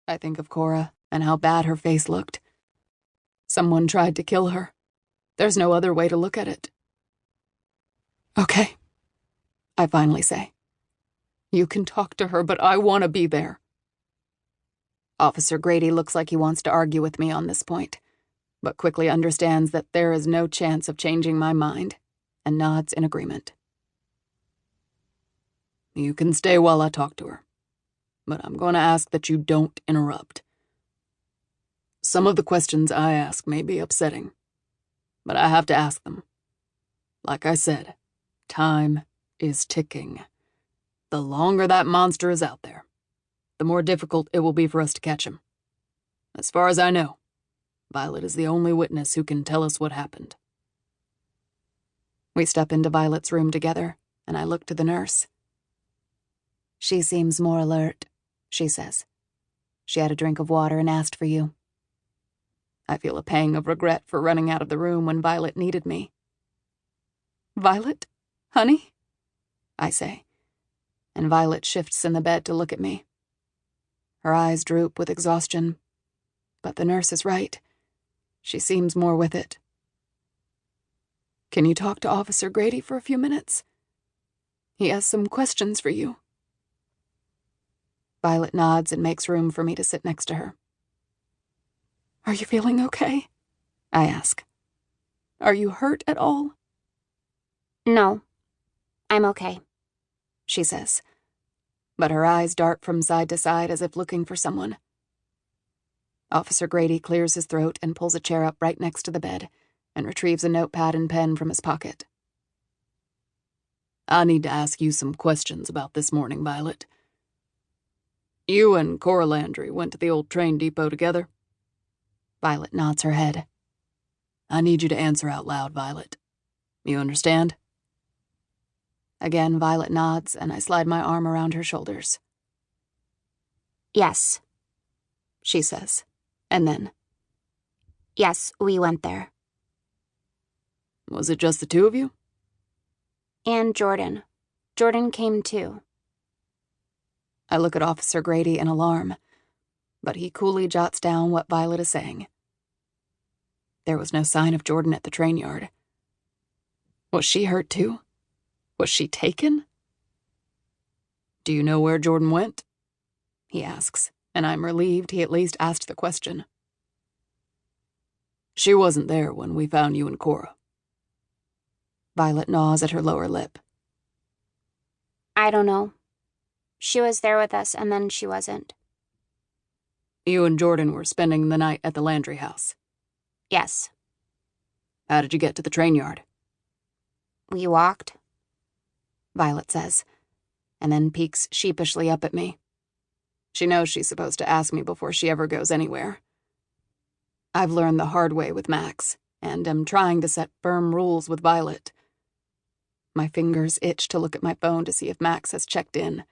I think of Cora and how bad her face looked. Someone tried to kill her. There's no other way to look at it. Okay, I finally say. You can talk to her, but I want to be there. Officer Grady looks like he wants to argue with me on this point, but quickly understands that there is no chance of changing my mind, and nods in agreement. You can stay while I talk to her, but I'm going to ask that you don't interrupt. Some of the questions I ask may be upsetting, but I have to ask them. Like I said, time is ticking. The longer that monster is out there, the more difficult it will be for us to catch him. As far as I know, Violet is the only witness who can tell us what happened. We step into Violet's room together, and I look to the nurse. She seems more alert, she says. She had a drink of water and asked for you. I feel a pang of regret for running out of the room when Violet needed me. Violet? Honey? I say, and Violet shifts in the bed to look at me. Her eyes droop with exhaustion, but the nurse is right. She seems more with it. Can you talk to Officer Grady for a few minutes? He has some questions for you. Violet nods and makes room for me to sit next to her. Are you feeling okay? I ask. Are you hurt at all? No, I'm okay, she says, but her eyes dart from side to side as if looking for someone. Officer Grady clears his throat and pulls a chair up right next to the bed and retrieves a notepad and pen from his pocket. I need to ask you some questions about this morning, Violet. You and Cora Landry went to the old train depot together? Violet nods her head. I need you to answer out loud, Violet. You understand? Again, Violet nods, and I slide my arm around her shoulders. Yes, she says, and then, yes, we went there. Was it just the two of you? And Jordyn. Jordyn came too. I look at Officer Grady in alarm, but he coolly jots down what Violet is saying. There was no sign of Jordyn at the train yard. Was she hurt too? Was she taken? Do you know where Jordyn went? He asks, and I'm relieved he at least asked the question. She wasn't there when we found you and Cora. Violet gnaws at her lower lip. I don't know. She was there with us, and then she wasn't. You and Jordyn were spending the night at the Landry house? Yes. How did you get to the train yard? We walked, Violet says, and then peeks sheepishly up at me. She knows she's supposed to ask me before she ever goes anywhere. I've learned the hard way with Max, and am trying to set firm rules with Violet. My fingers itch to look at my phone to see if Max has checked in,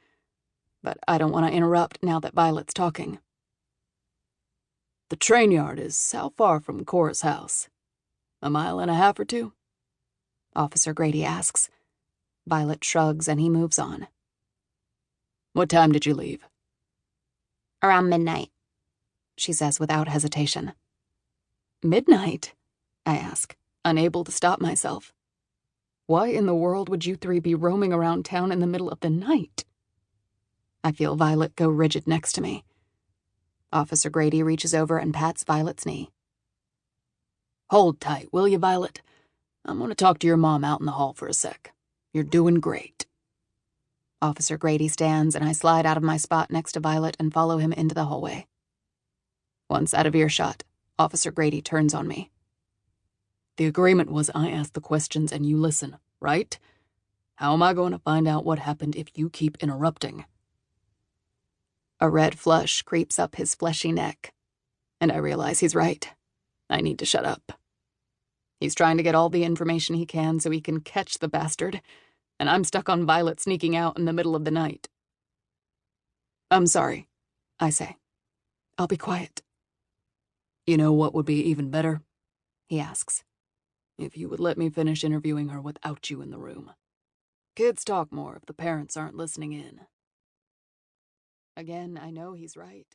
but I don't want to interrupt now that Violet's talking. The train yard is how far from Cora's house? A mile and a half or two? Officer Grady asks. Violet shrugs and he moves on. What time did you leave? Around midnight, she says without hesitation. Midnight? I ask, unable to stop myself. Why in the world would you three be roaming around town in the middle of the night? I feel Violet go rigid next to me. Officer Grady reaches over and pats Violet's knee. Hold tight, will you, Violet? I'm going to talk to your mom out in the hall for a sec. You're doing great. Officer Grady stands, and I slide out of my spot next to Violet and follow him into the hallway. Once out of earshot, Officer Grady turns on me. The agreement was I ask the questions and you listen, right? How am I going to find out what happened if you keep interrupting? A red flush creeps up his fleshy neck, and I realize he's right. I need to shut up. He's trying to get all the information he can so he can catch the bastard, and I'm stuck on Violet sneaking out in the middle of the night. I'm sorry, I say. I'll be quiet. You know what would be even better? He asks. If you would let me finish interviewing her without you in the room. Kids talk more if the parents aren't listening in. Again, I know he's right.